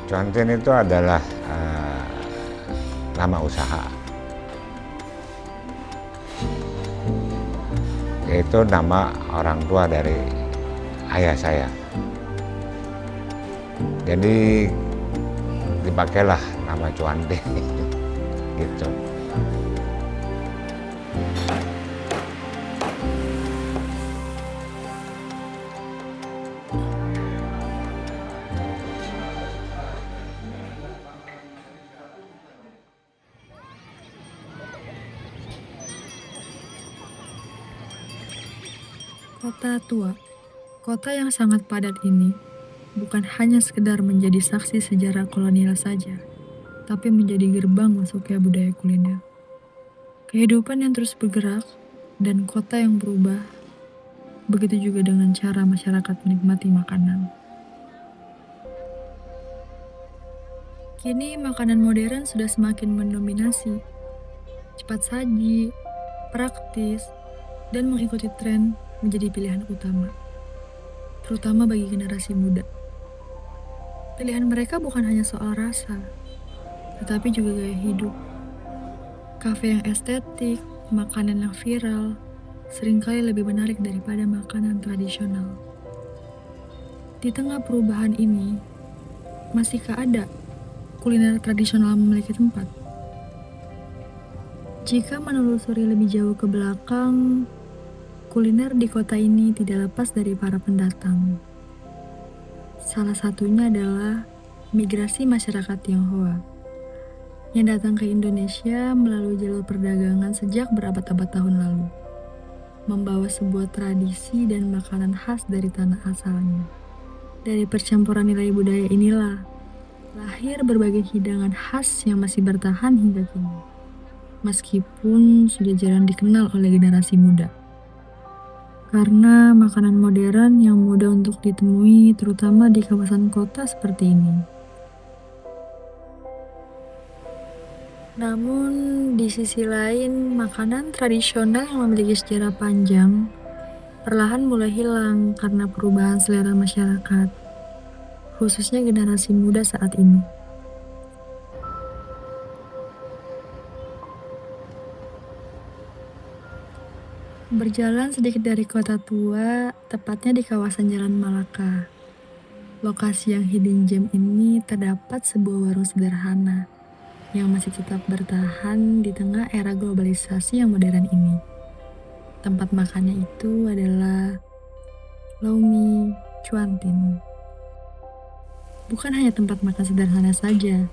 Cuantin itu adalah nama usaha, yaitu nama orang tua dari ayah saya. Jadi dipakailah nama Cuantin gitu. Kota tua, kota yang sangat padat ini bukan hanya sekedar menjadi saksi sejarah kolonial saja, tapi menjadi gerbang masuknya budaya kuliner. Kehidupan yang terus bergerak dan kota yang berubah, begitu juga dengan cara masyarakat menikmati makanan. Kini makanan modern sudah semakin mendominasi, cepat saji, praktis, dan mengikuti tren menjadi pilihan utama, terutama bagi generasi muda. Pilihan mereka bukan hanya soal rasa, tetapi juga gaya hidup. Kafe yang estetik, makanan yang viral, seringkali lebih menarik daripada makanan tradisional. Di tengah perubahan ini, masihkah ada kuliner tradisional memiliki tempat? Jika menelusuri lebih jauh ke belakang, kuliner di kota ini tidak lepas dari para pendatang. Salah satunya adalah migrasi masyarakat Tionghoa yang datang ke Indonesia melalui jalur perdagangan sejak berabad-abad tahun lalu, membawa sebuah tradisi dan makanan khas dari tanah asalnya. Dari percampuran nilai budaya inilah lahir berbagai hidangan khas yang masih bertahan hingga kini, meskipun sudah jarang dikenal oleh generasi muda. Karena makanan modern yang mudah untuk ditemui terutama di kawasan kota seperti ini. Namun di sisi lain, makanan tradisional yang memiliki sejarah panjang perlahan mulai hilang karena perubahan selera masyarakat, khususnya generasi muda saat ini. Berjalan sedikit dari kota tua, tepatnya di kawasan Jalan Malaka. Lokasi yang hidden gem ini terdapat sebuah warung sederhana yang masih tetap bertahan di tengah era globalisasi yang modern ini. Tempat makannya itu adalah Lomi Cuantin. Bukan hanya tempat makan sederhana saja,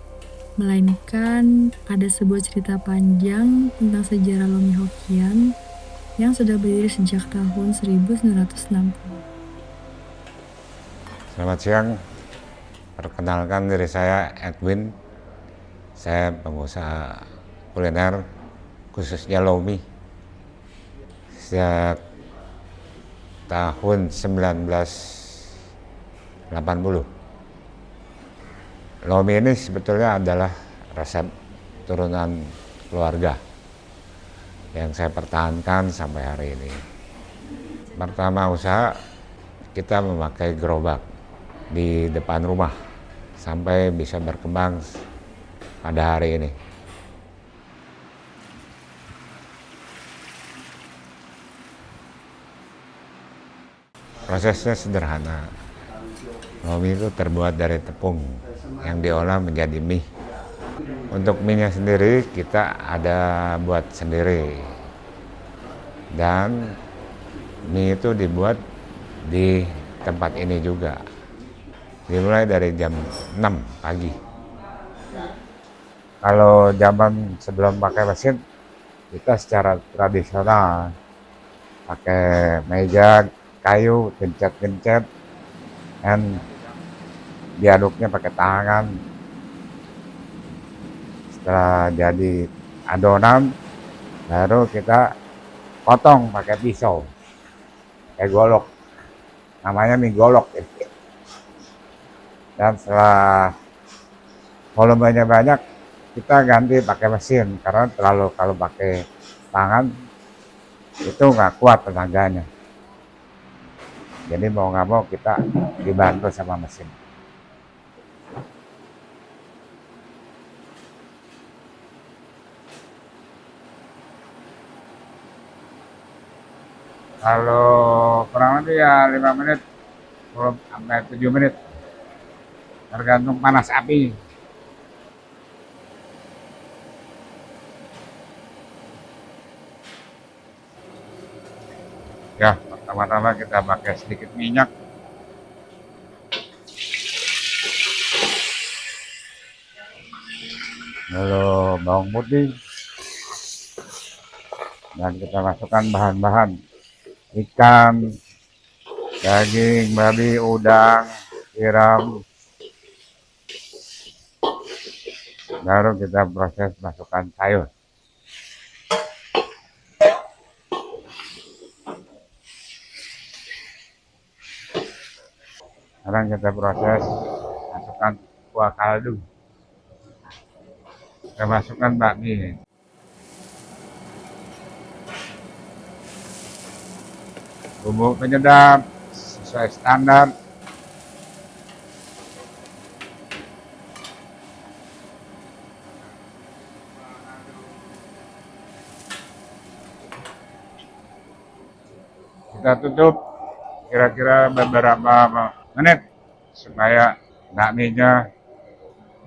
melainkan ada sebuah cerita panjang tentang sejarah Lomi Hokian yang sudah berdiri sejak tahun 1960. Selamat siang, perkenalkan diri saya Edwin. Saya pengusaha kuliner khususnya Lomi sejak tahun 1980. Lomi ini sebetulnya adalah resep turunan keluarga yang saya pertahankan sampai hari ini. Pertama usaha, kita memakai gerobak di depan rumah sampai bisa berkembang pada hari ini. Prosesnya sederhana. Lomi itu terbuat dari tepung yang diolah menjadi mie. Untuk mie-nya sendiri kita ada buat sendiri. Dan mie itu dibuat di tempat ini juga. Dimulai dari jam 6 pagi. Kalau zaman sebelum pakai mesin, kita secara tradisional pakai meja kayu, gencet-gencet, dan diaduknya pakai tangan. Setelah jadi adonan, baru kita potong pakai pisau, kayak golok. Namanya mie golok. Dan setelah volumenya banyak, kita ganti pakai mesin karena kalau pakai tangan itu nggak kuat tenaganya. Jadi mau nggak mau kita dibantu sama mesin. Kalau kurang lebih ya 5 menit, 10 sampai 7 menit, tergantung panas api. Ya, pertama-tama kita pakai sedikit minyak. Lalu bawang putih. Dan kita masukkan bahan-bahan ikan, daging babi, udang, tiram. Baru kita proses masukkan sayur. Sekarang kita proses masukkan kuah kaldu. Kita masukkan bakmi. Bumbu penyedap sesuai standar. Kita tutup kira-kira beberapa menit supaya bakminya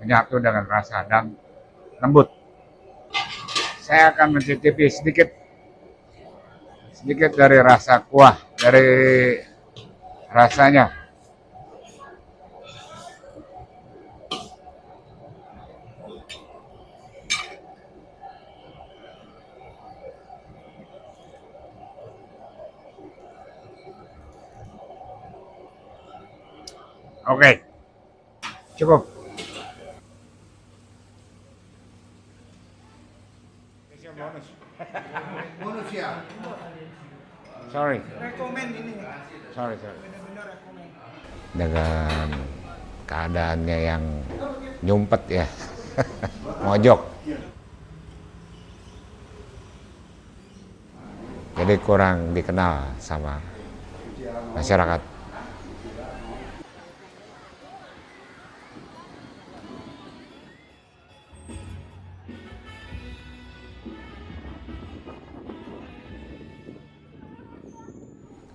menyatu dengan rasa dan lembut. Saya akan mencicipi sedikit dari rasa kuah, dari rasanya. Oke, cukup. Bonus ya. Sorry. Rekomen ini. Sorry. Benar-benar rekomen. Dengan keadaannya yang nyumpet ya, mojok. Jadi kurang dikenal sama masyarakat.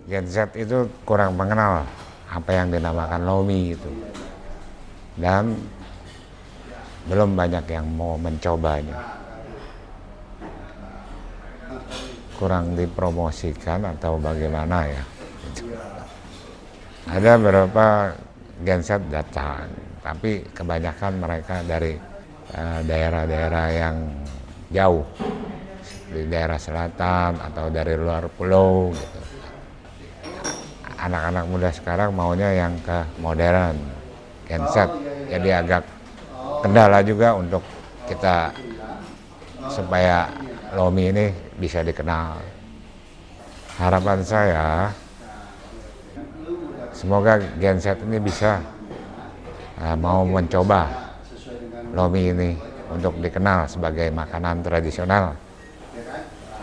Gen Z itu kurang mengenal apa yang dinamakan lomi itu, dan belum banyak yang mau mencobanya. Kurang dipromosikan atau bagaimana ya. Ada beberapa Gen Z datang, tapi kebanyakan mereka dari daerah-daerah yang jauh, di daerah selatan atau dari luar pulau gitu. Anak-anak muda sekarang maunya yang ke modern, Gen Z, jadi agak kendala juga untuk kita supaya lomi ini bisa dikenal. Harapan saya semoga Gen Z ini bisa mau mencoba lomi ini untuk dikenal sebagai makanan tradisional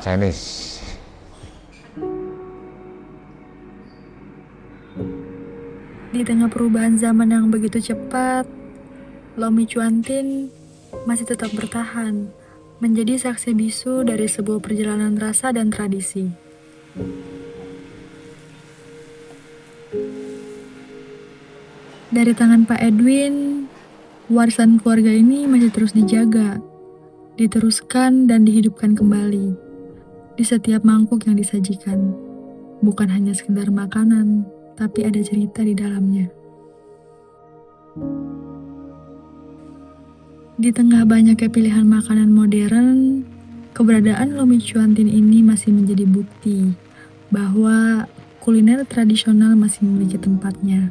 Chinese. Di tengah perubahan zaman yang begitu cepat, lomi cuantin masih tetap bertahan, menjadi saksi bisu dari sebuah perjalanan rasa dan tradisi. Dari tangan Pak Edwin, warisan keluarga ini masih terus dijaga, diteruskan dan dihidupkan kembali di setiap mangkuk yang disajikan. Bukan hanya sekedar makanan, tapi ada cerita di dalamnya. Di tengah banyaknya pilihan makanan modern, keberadaan lomi cuantin ini masih menjadi bukti bahwa kuliner tradisional masih memiliki tempatnya.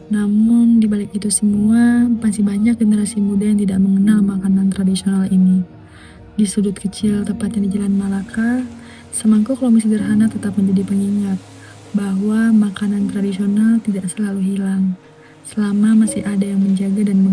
Namun di balik itu semua, masih banyak generasi muda yang tidak mengenal makanan tradisional ini. Di sudut kecil tepatnya di Jalan Malaka, semangkuk lomi sederhana tetap menjadi pengingat bahwa makanan tradisional tidak selalu hilang, selama masih ada yang menjaga dan